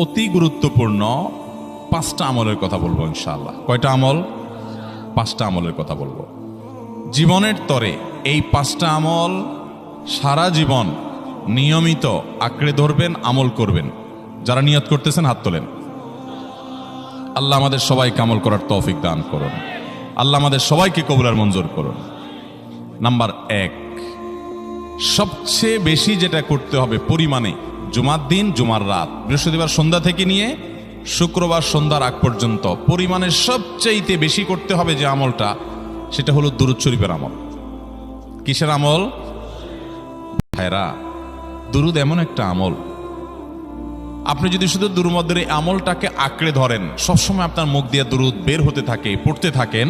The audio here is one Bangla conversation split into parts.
অতি গুরুত্বপূর্ণ 5টা আমলের কথা বলবো ইনশাআল্লাহ। কয়টা আমল? 5টা আমলের কথা বলবো। জীবনের তরে এই 5টা আমল সারা জীবন নিয়মিত আঁকড়ে ধরবেন, আমল করবেন। যারা নিয়ত করতেছেন হাত তোলেন। আল্লাহ আমাদের সবাইকে আমল করার তৌফিক দান করুন। আল্লাহ আমাদের সবাইকে কবুল আর মঞ্জুর করুন। নাম্বার 1, সবচেয়ে বেশি যেটা করতে হবে পরিমাণে, জুমার দিন, জুমার রাত, বৃহস্পতিবার সন্ধ্যা থেকে নিয়ে শুক্রবার সন্ধ্যার আগ পর্যন্ত পরিমাণে সবচেয়ে বেশি করতে হবে যে আমলটা, সেটা হলো দুরূদ শরীফের আমল। কিসের আমল? ভাইরা, দুরূদ এমন একটা আমল, আপনি যদি শুধু দুরূদের এই আমলটাকে আঁকড়ে ধরেন, সবসময় আপনার মুখ দিয়ে দুরূদ বের হতে থাকে, পড়তে থাকেন,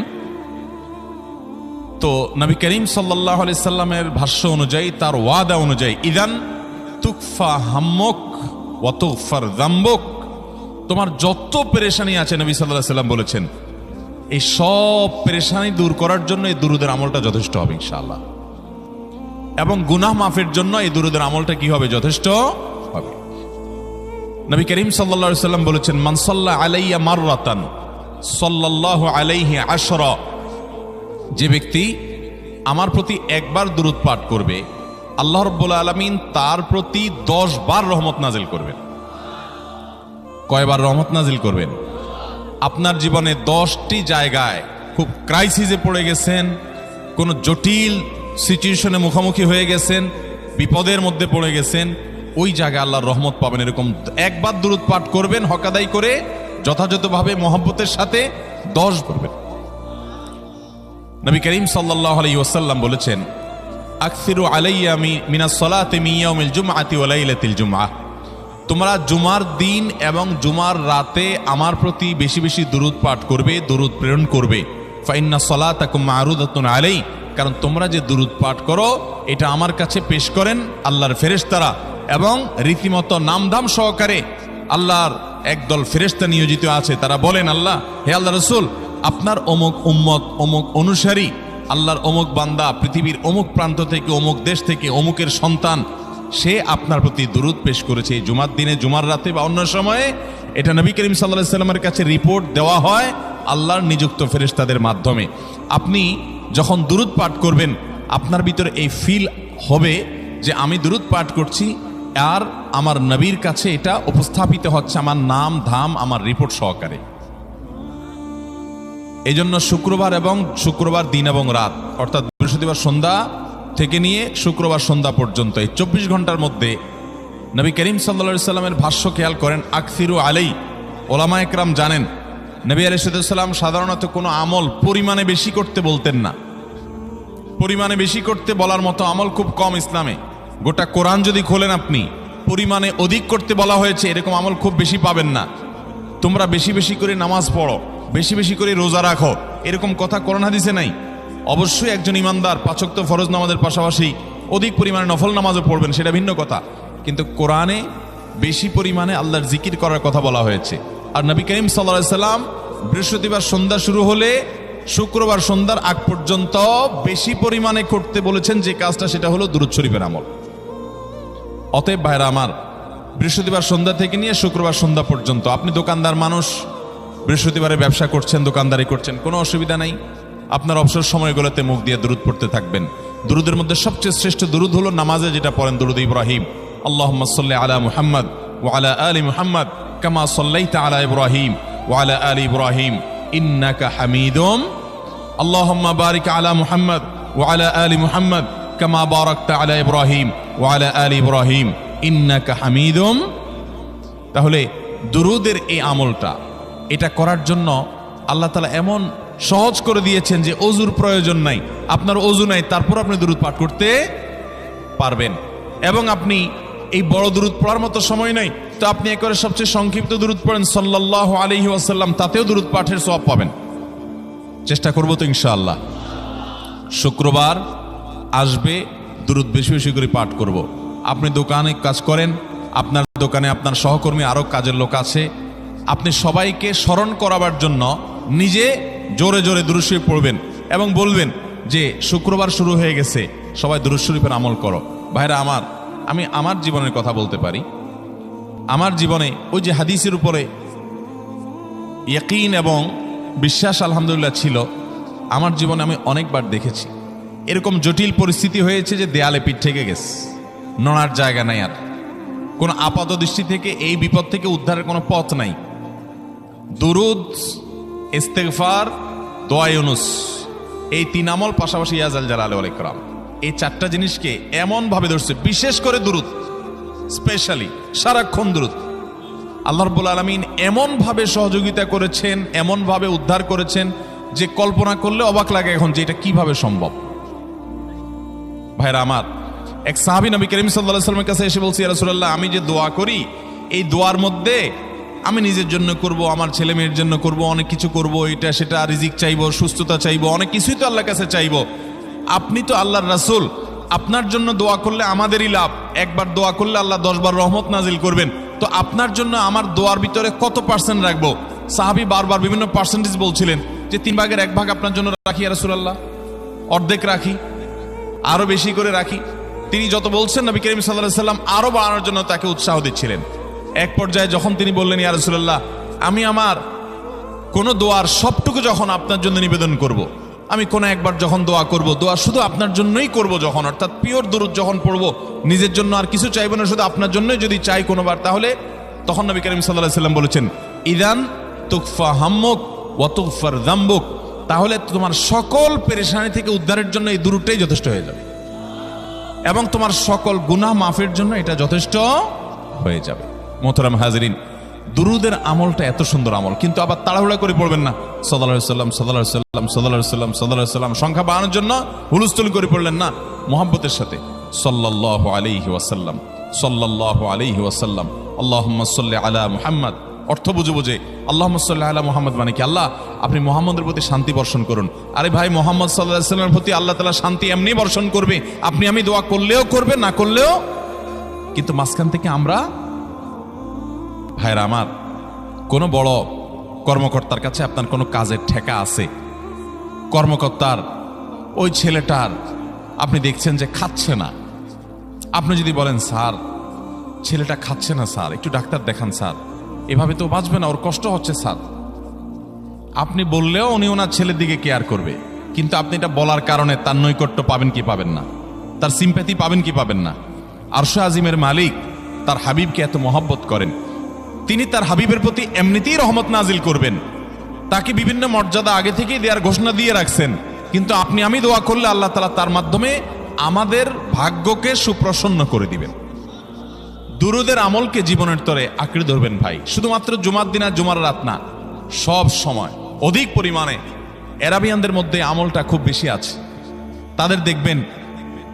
তো নবী করিম সাল্লাল্লাহু আলাইহি সাল্লামের ভাষ্য অনুযায়ী, তার ওয়াদা অনুযায়ী, ইদান তুকফা হাম্মুক ওয়া তুগফার যামবুক, তোমার যত পেরেশানি আছে নবী সাল্লাল্লাহু আলাইহি সাল্লাম বলেছেন, এই সব পেরেশানি দূর করার জন্য এই দুরূদের আমলটা যথেষ্ট হবে ইনশাআল্লাহ। এবং গুনাহ মাফের জন্য এই দুরূদের আমলটা কি হবে? যথেষ্ট হবে। নবী করিম সাল্লাল্লাহু আলাইহি সাল্লাম বলেছেন, মান সাল্লা আলাইয়া মাররাতান সাল্লাল্লাহু আলাইহি আশরা, যে ব্যক্তি আমার প্রতি একবার দুরূদ পাঠ করবে, আল্লাহ রাব্বুল আলামিন তার প্রতি 10 বার রহমত নাজিল করবেন। কয়বার রহমত নাজিল করবেন? আপনার জীবনে 10টি জায়গায় খুব ক্রাইসিসে পড়ে গেছেন, কোন জটিল সিচুয়েশনে মুখোমুখি হয়ে গেছেন, বিপদের মধ্যে পড়ে গেছেন, ওই জায়গায় আল্লাহর রহমত পাবেন। এরকম একবার দুরূদ পাঠ করবেন, হক আদায় করে যথাযথভাবে মহব্বতের সাথে 10 করবেন। নবী করিম সাল্লাল্লাহু আলাইহি ওয়াসাল্লাম বলেছেন, আকসিরু আলাইয়া মিনাস সালাতি মিন ইয়াউমিল জুমআতি ওয়া লাইলাতিল জুমআহ, তোমরা জুমার দিন এবং জুমার রাতে আমার প্রতি বেশি বেশি দুরূদ পাঠ করবে, দুরূদ প্রেরণ করবে। ফা ইন্না সালাতাকুম মা'রুদাতুন আলাই, কারণ তোমরা যে দুরূদ পাঠ করো এটা আমার কাছে পেশ করেন আল্লাহর ফেরেশতারা, এবং রীতিমতো নামধাম সহকারে আল্লাহর একদল ফেরেশতা নিয়োজিত আছে। তারা বলেন, আল্লাহ, হে আল্লাহ রাসূল, আপনার অমুক উম্মত, অমুক অনুসারী, আল্লাহর অমুক বান্দা পৃথিবীর অমুক প্রান্ত থেকে, অমুক দেশ থেকে, অমুকের সন্তান, সে আপনার প্রতি দুরূদ পেশ করেছে জুমার দিনে, জুমার রাতে বা অন্য সময়ে। এটা নবী করিম সাল্লাল্লাহু আলাইহি সাল্লামের কাছে রিপোর্ট দেওয়া হয় আল্লাহর নিযুক্ত ফেরেশতাদের মাধ্যমে। আপনি যখন দুরূদ পাঠ করবেন, আপনার ভিতরে এই ফিল হবে যে আমি দুরূদ পাঠ করছি আর আমার নবীর কাছে এটা উপস্থাপিত হচ্ছে আমার নাম ধাম, আমার রিপোর্ট সহকারে। এই জন্য শুক্রবার দিন এবং রাত, অর্থাৎ বৃহস্পতিবার সন্ধ্যা থেকে নিয়ে শুক্রবার সন্ধ্যা পর্যন্ত এই 24 ঘন্টার মধ্যে নবী করিম সাল্লাল্লাহু আলাইহি সাল্লামের ভাষ্য খেয়াল করেন, আকসিরু আলাই। ওলামা একরাম জানেন, নবী আলাইহিস সালাম সাধারণত কোনো আমল পরিমাণে বেশি করতে বলতেন না। পরিমাণে বেশি করতে বলার মতো আমল খুব কম ইসলামে। গোটা কোরআন যদি খোলেন আপনি, পরিমাণে অধিক করতে বলা হয়েছে এরকম আমল খুব বেশি পাবেন না। তোমরা বেশি বেশি করে নামাজ পড়ো, বেশি বেশি করে রোজা রাখো, এরকম কথা কোরআন হাদিসে নাই। অবশ্যই একজন ইমানদার 5 ওয়াক্ত ফরজ নামাজের পাশাপাশি অধিক পরিমাণে নফল নামাজও পড়বেন, সেটা ভিন্ন কথা। কিন্তু কোরআনে বেশি পরিমাণে আল্লাহর জিকির করার কথা বলা হয়েছে। আর নবী করিম সাল্লাল্লাহু আলাইহি সাল্লাম বৃহস্পতিবার সন্ধ্যা শুরু হলে শুক্রবার সন্ধ্যার আগ পর্যন্ত বেশি পরিমাণে করতে বলেছেন যে কাজটা, সেটা হলো দুরূদ শরীফের আমল। অতএব ভাইরা আমার, বৃহস্পতিবার সন্ধ্যা থেকে নিয়ে শুক্রবার সন্ধ্যা পর্যন্ত আপনি দোকানদার মানুষ, বৃহস্পতিবারে ব্যবসা করছেন, দোকানদারি করছেন, কোনো অসুবিধা নাই। আপনার অবসর সময়গুলোতে মুখ দিয়ে দুরূদ পড়তে থাকবেন। দুরূদের মধ্যে সবচেয়ে শ্রেষ্ঠ দুরূদ হলো নামাজে যেটা পড়েন, দুরূদ ইব্রাহিম। আল্লাহুম্মা সাল্লি আলা মুহাম্মদ ওয়া আলা আলি মুহাম্মদ কামা সাল্লাইতা আলা ইব্রাহিম ওয়া আলা আলি ইব্রাহিম ইন্নাকা হামিদুম। আল্লাহুম্মা বারিক আলা মুহাম্মদ ওয়া আলা আলি মুহাম্মদ কামা বারাকতা আলা ইব্রাহিম ওয়া আলা আলি ইব্রাহিম ইন্নাকা হামিদুম। তাহলে দুরূদের এই আমলটা, এটা করার জন্য আল্লাহ তাআলা এমন সহজ করে দিয়েছেন যে ওযুর প্রয়োজন নাই। আপনার ওযু নাই, তারপর আপনি দুরূদ পাঠ করতে পারবেন। এবং আপনি এই বড় দুরূদ পড়ার মতো সময় নাই, তো আপনি একবারে সবচেয়ে সংক্ষিপ্ত দুরূদ পড়েন সাল্লাল্লাহু আলাইহি ওয়াসাল্লাম, তাতেও দুরূদ পাঠের সওয়াব পাবেন। চেষ্টা করব তো ইনশাআল্লাহ। শুক্রবার আসবে, দুরূদ বেশি বেশি করে পাঠ করব। আপনি দোকানে কাজ করেন, আপনার দোকানে আপনার সহকর্মী আরো কাজের লোক আছে, আপনি সবাইকে স্মরণ করাবার জন্য নিজে জোরে জোরে দুরূদ শরীফ পড়বেন এবং বলবেন যে শুক্রবার শুরু হয়ে গেছে, সবাই দুরূদ শরীফের আমল করো। ভাইরা আমার, আমি আমার জীবনের কথা বলতে পারি। আমার জীবনে ওই যে হাদিসের উপরে ইয়াকিন এবং বিশ্বাস আলহামদুলিল্লাহ ছিল, আমার জীবনে আমি অনেকবার দেখেছি এরকম জটিল পরিস্থিতি হয়েছে যে দেয়ালে পিঠ থেকে গেছে, নড়ার জায়গা নাই, আর কোনো আপাত দৃষ্টি থেকে এই বিপদ থেকে উদ্ধারের কোনো পথ নাই। দুরুদ, ইস্তেগফার, দোয়া ইউনুস, এই 3 আমল পাশাপাশি ইয়াজাল জালাল ওয়াল ইকরাম, এই 4টা জিনিসকে এমন ভাবে ধরছে, বিশেষ করে দুরুদ, স্পেশালি সারাক্ষণ দুরুদ। আল্লাহ রাব্বুল আলামিন এমন ভাবে সহযোগিতা করেছেন, এমন ভাবে উদ্ধার করেছেন যে কল্পনা করলে অবাক লাগে এখন যে এটা কিভাবে সম্ভব। ভাইরা আমার, এক সাহাবী নবী করিম সাল্লাল্লাহু আলাইহি ওয়াসাল্লামের কাছে এসে বলছে, ইয়া রাসূলুল্লাহ, আমি যে দোয়া করি এই দোয়ার মধ্যে আমি নিজের জন্য করব, আমার ছেলে মেয়ের জন্য করব, অনেক কিছু করব, এটা সেটা, রিজিক চাইবো, সুস্থতা চাইবো, অনেক কিছুই তো আল্লাহর কাছে চাইবো। আপনি তো আল্লাহর রাসূল, আপনার জন্য দোয়া করলে আমাদেরই লাভ, একবার দোয়া করলে আল্লাহ 10 বার রহমত নাজিল করবেন, তো আপনার জন্য আমার দোয়ার ভিতরে কত পার্সেন্ট রাখবো? সাহাবী বারবার বিভিন্ন পার্সেন্টেজ বলছিলেন যে 3 ভাগের 1 ভাগ আপনার জন্য রাখি ইয়া রাসূলুল্লাহ, অর্ধেক রাখি, আরো বেশি করে রাখি। তিনি যত বলছেন নবী করিম সাল্লাল্লাহু আলাইহি ওয়াসাল্লাম আরো বাড়ানোর জন্য তাকে উৎসাহ দিচ্ছিলেন। এক পর্যায়ে যখন তিনি বললেন, ইয়া রাসূলুল্লাহ, আমি আমার কোন দোয়ার সবটুকু যখন আপনার জন্য নিবেদন করব, আমি কোন একবার যখন দোয়া করব, দোয়া শুধু আপনার জন্যই করব যখন, অর্থাৎ পিওর দুরূদ যখন পড়ব, নিজের জন্য আর কিছু চাইব না, শুধু আপনার জন্যই যদি চাই কোনোবার, তাহলে তখন নবী করিম সাল্লাল্লাহু আলাইহি ওয়াসাল্লাম বলেছেন, ইদান তুকফা হাম্মুক ওয়া তুগফার যামবুক, তাহলে তোমার সকল পেরেশানি থেকে উদ্ধারের জন্য এই দুরূদটাই যথেষ্ট হয়ে যাবে, এবং তোমার সকল গুনাহ মাফের জন্য এটা যথেষ্ট হয়ে যাবে। মোহতারাম হাজিরিন, দুরুদের আমলটা এত সুন্দর আমল, কিন্তু আবার তাড়াহুড়া করে পড়বেন না, সাল্লাল্লাহু আলাইহি ওয়াসাল্লাম সাল্লাল্লাহু আলাইহি ওয়াসাল্লাম সাল্লাল্লাহু আলাইহি ওয়াসাল্লাম সাল্লাল্লাহু আলাইহি ওয়াসাল্লাম সংখ্যা বাড়ানোর জন্য হুলস্থুল করে পড়লেন না, মুহাব্বতের সাথে সাল্লাল্লাহু আলাইহি ওয়াসাল্লাম সাল্লাল্লাহু আলাইহি ওয়াসাল্লাম আল্লাহুম্মা সাল্লি আলা মুহাম্মদ, অর্থ বুঝে বুঝে আল্লাহুম্মা সাল্লি আলা মুহাম্মদ মানে কি, আল্লাহ আপনি মুহাম্মদের প্রতি শান্তি বর্ষণ করুন। আরে ভাই, মুহাম্মদ সাল্লাল্লাহু আলাইহি ওয়াসাল্লামের প্রতি আল্লাহ তাআলা শান্তি এমনি বর্ষণ করবে, আপনি আমি দোয়া করলেও করবে, না করলেও। কিন্তু মাঝখান থেকে আমরা, ভাইরা আমার, কোনো বড় কর্মকর্তার কাছে আপনার কোনো কাজের ঠেকা আছে, কর্মকর্তার ওই ছেলেটার আপনি দেখছেন যে খাচ্ছে না, আপনি যদি বলেন, স্যার ছেলেটা খাচ্ছে না স্যার, একটু ডাক্তার দেখান স্যার, এভাবে তো বাঁচবে না, ওর কষ্ট হচ্ছে স্যার, আপনি বললেও উনি ওনার ছেলের দিকে কেয়ার করবে, কিন্তু আপনি এটা বলার কারণে তার নৈকট্য পাবেন কি পাবেন না, তার সিম্প্যাথি পাবেন কি পাবেন না। আরশে আজিমের মালিক তার হাবিবকে এত মহব্বত করেন, তিনি তার হাবিবের প্রতি এমনিতেই রহমত নাজিল করবেন, তাকে বিভিন্ন মর্যাদা আগে থেকেই দেওয়ার ঘোষণা দিয়ে রাখছেন, কিন্তু আপনি আমি দোয়া করলে আল্লাহ তাআলা তার মাধ্যমে আমাদের ভাগ্যকে সুপ্রসন্ন করে দিবেন। দুরুদের আমলকে জীবনের তরে আঁকড়ে ধরবেন ভাই, শুধুমাত্র জুমার দিন আর জুমার রাত না, সব সময় অধিক পরিমাণে। এরাবিয়ানদের মধ্যে আমলটা খুব বেশি আছে, তাদের দেখবেন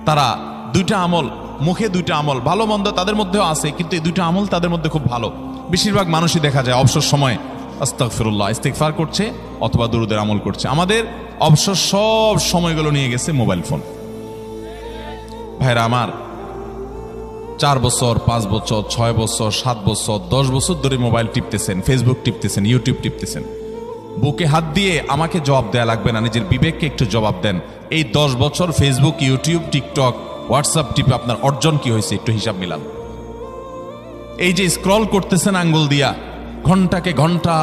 তারা 2টা আমল, মুখে 2টা আমল, ভালো মন্দ তাদের মধ্যেও আছে, কিন্তু এই 2টা আমল তাদের মধ্যে খুব ভালো। বেশিরভাগ মানুষই দেখা যায় অবসর সময় আস্তাগফিরুল্লাহ, ইস্তিগফার করছে অথবা দুরুদের আমল করছে। আমাদের অবসর সব সময়গুলো নিয়ে গেছে মোবাইল ফোন। ভাইরা আমার, 4 বছর 5 বছর 6 বছর 7 বছর 10 বছর ধরে মোবাইল টিপতেছেন, ফেসবুক টিপতেছেন, ইউটিউব টিপতেছেন। বুকে হাত দিয়ে আমাকে জবাব দেয়া লাগবে না, নিজের বিবেককে একটু জবাব দেন। এই 10 বছর ফেসবুক, ইউটিউব, টিকটক, হোয়াটসঅ্যাপ টিপে আপনার অর্জন কি হয়েছে একটু হিসাব মিলান। এই যে স্ক্রল করতেছেন আঙ্গুল দিয়া, ঘন্টাকে ঘন্টা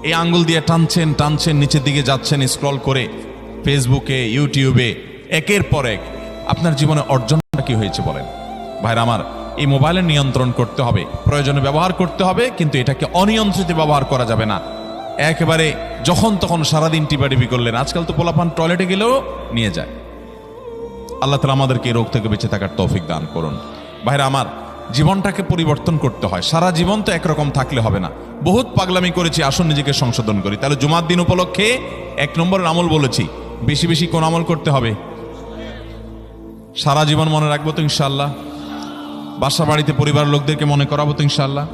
এই আঙ্গুল দিয়ে টানছেন টানছেন, নিচের দিকে যাচ্ছেন স্ক্রল করে ফেসবুকে, ইউটিউবে, একের পর এক, আপনার জীবনে অর্জনটা কি হয়েছে বলেন? ভাইরা আমার, এই মোবাইলের নিয়ন্ত্রণ করতে হবে, প্রয়োজনে ব্যবহার করতে হবে, কিন্তু এটাকে অনিয়ন্ত্রিত ব্যবহার করা যাবে না। একেবারে যখন তখন সারাদিন টিপাটিপি করলেন, আজকাল তো পোলাপান টয়লেটে গেলেও নিয়ে যায়। আল্লাহ তাআলা আমাদেরকে এই রোগ থেকে বেঁচে থাকার তৌফিক দান করুন। ভাইরা আমার, জীবনটাকে পরিবর্তন করতে হয়, সারা জীবন তো একরকম থাকলে হবে না। বহুত পাগলামি করেছি, আসুন নিজেকে সংশোধন করি। তাহলে জুমার দিন উপলক্ষে 1 নম্বরের আমল বলেছি, বেশি বেশি কোন আমল করতে হবে? সারা জীবন মনে রাখবো তো ইনশাআল্লাহ। বাসা বাড়িতে পরিবারের লোকদেরকে মনে করাবো তো ইনশাআল্লাহ।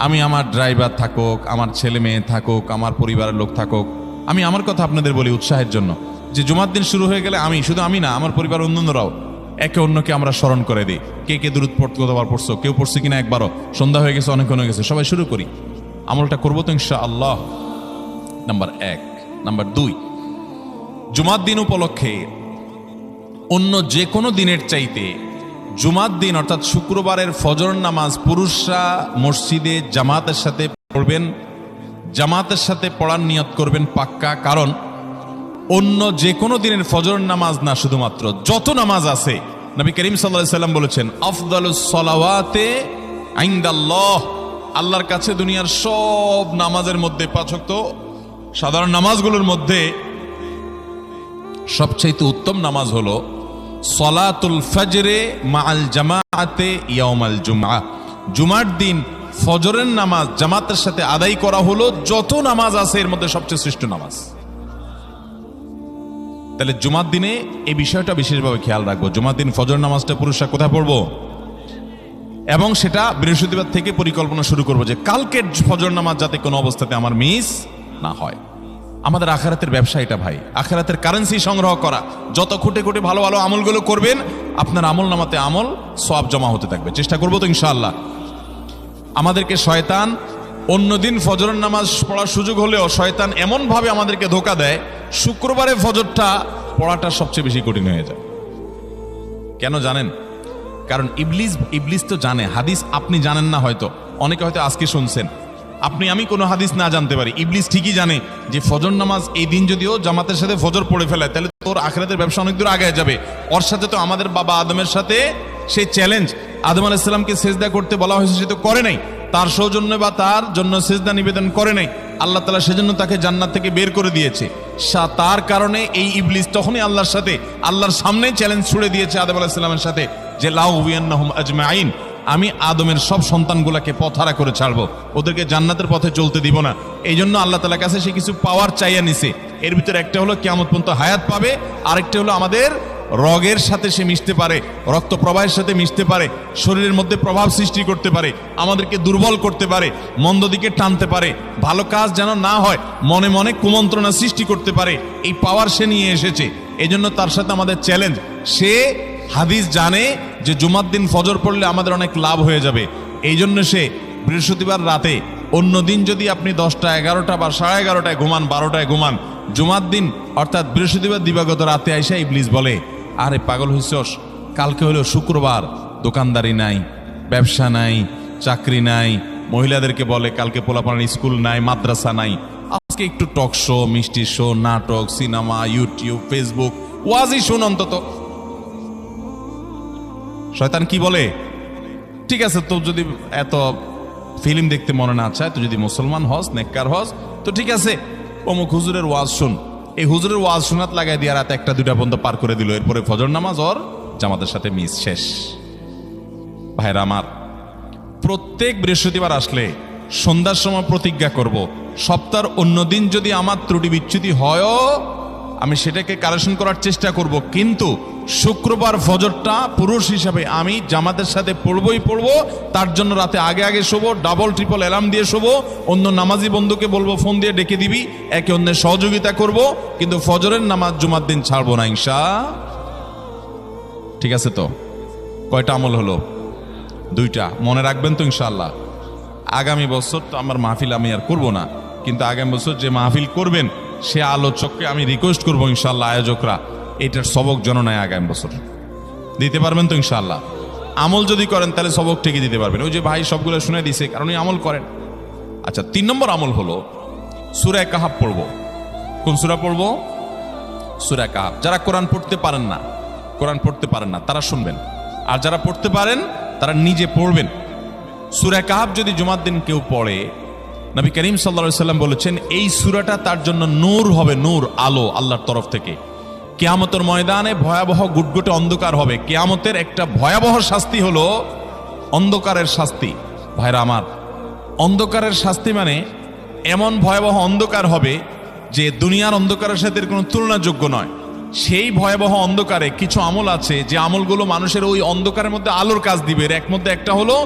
আমি আমার ড্রাইভার থাকুক, আমার ছেলে মেয়ে থাকুক, আমার পরিবারের লোক থাকুক, আমি আমার কথা আপনাদের বলি উৎসাহের জন্য, যে জুমার দিন শুরু হয়ে গেলে আমি, শুধু আমি না, আমার পরিবার অন্যান্যরাও একে অন্যকে আমরা স্মরণ করে দিই। কে কে দুরূদ পড়তে কতবার পড়ছো, কেউ পড়ছে কিনা একবারও, সন্ধ্যা হয়ে গেছে, অনেক হয়ে গেছে, সবাই শুরু করি, আমলটা করবো তো ইনশাআল্লাহ। নাম্বার 1। নাম্বার 2, জুমার দিন উপলক্ষে অন্য যে কোনো দিনের চাইতে জুমার দিন অর্থাৎ শুক্রবারের ফজর নামাজ পুরুষরা মসজিদে জামাতের সাথে পড়বেন, জামাতের সাথে পড়ার নিয়ত করবেন পাক্কা। কারণ অন্য যে কোনো দিনের ফজর নামাজ না, শুধুমাত্র যত নামাজ আছে, নবী করিম সাল্লাল্লাহু আলাইহি সাল্লাম বলেছেন আফদালুস সালাওয়াতে ইনদাল্লাহ, আল্লাহর কাছে দুনিয়ার সব নামাজের মধ্যে, 5 ওয়াক্ত সাধারণ নামাজগুলোর মধ্যে সবচেয়ে উত্তম নামাজ হলো সলাতুল ফজরে মাআল জামাআতে ইয়াউমাল জুমআ, জুমার দিন ফজরের নামাজ জামাতের সাথে আদায় করা হলো যত নামাজ আছে এর মধ্যে সবচেয়ে শ্রেষ্ঠ নামাজ। তাহলে জুমার দিনে এই বিষয়টা বিশেষভাবে খেয়াল রাখবো। জুমার দিন ফজর নামাজটা পুরুষরা কোথায় পড়বো, এবং সেটা বৃহস্পতিবার থেকে পরিকল্পনা শুরু করবো যে কালকের ফজর নামাজ যাতে কোনো অবস্থাতে আমার মিস না হয়। আমাদের আখিরাতের ব্যবসা এটা ভাই, আখিরাতের কারেন্সি সংগ্রহ করা। যত খুঁটে খুঁটে ভালো ভালো আমলগুলো করবেন, আপনার আমল নামাতে আমল সওয়াব জমা হতে থাকবে। চেষ্টা করবো তো ইনশাআল্লাহ। আমাদেরকে শয়তান অন্যদিন ফজরের নামাজ পড়ার সুযোগ হলেও শয়তান এমন ভাবে আমাদেরকে ধোঁকা দেয়, শুক্রবারে ফজরটা পড়াটা সবচেয়ে বেশি কঠিন হয়ে যায়। কেন জানেন? কারণ ইবলিস তো জানে হাদিস, আপনি জানেন না, হয়তো অনেকে হয়তো আজকে শুনছেন, আপনি আমি কোনো হাদিস না জানতে পারি, ইবলিস ঠিকই জানে যে ফজর নামাজ এই দিন যদিও জামাতের সাথে ফজর পড়ে ফেলায়, তাহলে তোর আখিরাতের ব্যবসা অনেক দূর আগায় যাবে। ওর সাথে তো আমাদের বাবা আদমের সাথে সেই চ্যালেঞ্জ, আদম আলাইহিস সালামকে সিজদা করতে বলা হয়েছে, সে তো করে নাই, তার সৌজন্যে বা তার জন্য সিজদা নিবেদন করে নাই। আল্লাহ তাআলা সেজন্য তাকে জান্নাত থেকে বের করে দিয়েছে। তার কারণে এই ইবলিস তখনই আল্লাহর সাথে, আল্লাহর সামনে চ্যালেঞ্জ ছুড়ে দিয়েছে আদম আলাইহিস সালামের সাথে যে লা উবিয়ান্নাহুম আজমাইন, আমি আদমের সব সন্তানগুলোকে পথহারা করে ছাড়বো, ওদেরকে জান্নাতের পথে চলতে দিব না। এই জন্য আল্লাহ তাআলার কাছে সে কিছু পাওয়ার চাইয়া নিছে। এর ভিতরে একটা হলো কিয়ামত পর্যন্ত হায়াত পাবে, আরেকটা হলো আমাদের রগের সাথে সে মিশতে পারে, রক্ত প্রবাহের সাথে মিশতে পারে, শরীরের মধ্যে প্রভাব সৃষ্টি করতে পারে, আমাদেরকে দুর্বল করতে পারে, মন্দ দিকে টানতে পারে, ভালো কাজ যেন না হয় মনে মনে কুমন্ত্রণা সৃষ্টি করতে পারে। এই পাওয়ার সে নিয়ে এসেছে। এই জন্য তার সাথে আমাদের চ্যালেঞ্জ। সে হাদিস জানে যে জুমার দিন ফজর পড়লে আমাদের অনেক লাভ হয়ে যাবে। এই জন্য সে বৃহস্পতিবার রাতে, অন্য দিন যদি আপনি 10টা 11টা বা 11:30টায় ঘুমান, 12টায় ঘুমান, জুমার দিন অর্থাৎ বৃহস্পতিবার দিবাগত রাতে আইসা ইবলিস বলে, আরে পাগল হইছস, কালকে হলো শুক্রবার, দোকানদারি নাই, ব্যবসা নাই, চাকরি নাই, মহিলাদেরকে বলে কালকে পোলাপানের স্কুল নাই, মাদ্রাসা নাই, আজকে একটু টক শো, মিষ্টি শো, নাটক, সিনেমা, ইউটিউব, ফেসবুক, ওয়াজই শুন অন্তত। শয়তান কি বলে, ঠিক আছে তো যদি এত ফিল্ম দেখতে মনে না চায়, তো যদি মুসলমান হস, নেককার হস, তো ঠিক আছে অমুক হুজুরের ওয়াজ শুন। এই হুজুরের ওয়াজ শোনাত লাগাই দিয়ে রাতে 1টা 2টা পর্যন্ত পার করে দিল। এরপরে ফজর নামাজ ওর জামাতের সাথে মিস শেষ। ভাইরা আমার, প্রত্যেক বৃহস্পতিবার আসলে সন্ধ্যার সময় প্রতিজ্ঞা করব, সপ্তাহের অন্য দিন যদি আমার ত্রুটি বিচ্যুতি হয়ও আমি সেটাকে কারেকশন করার চেষ্টা করব, কিন্তু শুক্রবার ফজরটা পুরুষ হিসাবে আমি জামাতের সাথে পড়বই পড়বো। তার জন্য রাতে আগে আগে শোবো, ডাবল ট্রিপল অ্যালার্ম দিয়ে শোবো, অন্য নামাজি বন্ধুকে বলবো ফোন দিয়ে ডেকে দিবি, একে অন্যের সহযোগিতা করব, কিন্তু ফজরের নামাজ জুমার দিন ছাড়বো না ইনশাআল্লাহ। ঠিক আছে তো? কয়টা আমল হলো? 2টা। মনে রাখবেন তো ইনশাআল্লাহ। আগামী বছর তো আমার মাহফিল আমি আর করব না, কিন্তু আগামী বছর যে মাহফিল করবেন সে আলোচককে আমি রিকোয়েস্ট করবো ইনশাআল্লাহ, আয়োজকরা এটার সবক যেন নেয় আগামী বছর। দিতে পারবেন তো ইনশাআল্লাহ? আমল যদি করেন তাহলে সবক ঠিকই দিতে পারবেন। ওই যে ভাই সবগুলো শুনে দিছে, কারণ এই আমল করেন। আচ্ছা, 3 নম্বর আমল হলো সূরা কাহাফ পড়বো। কোন সূরা পড়বো? সূরা কাহাফ। যারা কোরআন পড়তে পারেন না তারা শুনবেন, আর যারা পড়তে পারেন তারা নিজে পড়বেন। সূরা কাহাফ যদি জুমার দিন কেউ পড়ে, নবী করিম সাল্লাল্লাহু আলাইহি সাল্লাম বলেছেন এই সূরাটা তার জন্য নূর হবে, নূর, আলো আল্লাহর তরফ থেকে। কিয়ামতের ময়দানে ভয়াবহ গুটগুটে অন্ধকার হবে। কিয়ামতের একটা ভয়াবহ শাস্তি হলো অন্ধকারের শাস্তি। ভাইরা আমার, অন্ধকারের শাস্তি মানে এমন ভয়াবহ অন্ধকার হবে যে দুনিয়ার অন্ধকারের সাথে কোনো তুলনাযোগ্য নয়। সেই ভয়াবহ অন্ধকারে কিছু আমল আছে যে আমলগুলো মানুষের ওই অন্ধকারের মধ্যে আলোর কাজ দিবে। এর মধ্যে একটা হলো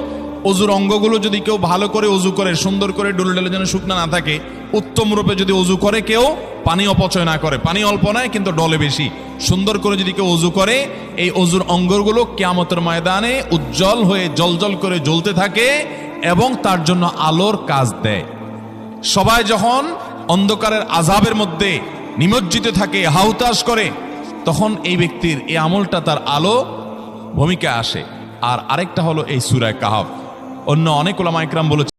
অজুর অঙ্গগুলো যদি কেউ ভালো করে অজু করে, সুন্দর করে ডুলে ডুলে যেন শুকনা না থাকে, উত্তম রূপে যদি অজু করে কেউ, পানি অপচয় না করে, পানি অল্প নয় কিন্তু ডলে বেশি, সুন্দর করে যদি কেউ অজু করে, এই অজুর অঙ্গগুলো কিয়ামতের ময়দানে উজ্জ্বল হয়ে জলজল করে জ্বলতে থাকে এবং তার জন্য আলোর কাজ দেয়। সবাই যখন অন্ধকারের আযাবের মধ্যে নিমজ্জিত থাকে, হাহুতাশ করে, তখন এই ব্যক্তির এই আমলটা তার আলো ভূমিকা আসে। আর আরেকটা হলো এই সূরা কাহাফ। অন্য অনেক উলামা ইকরাম বলেছেন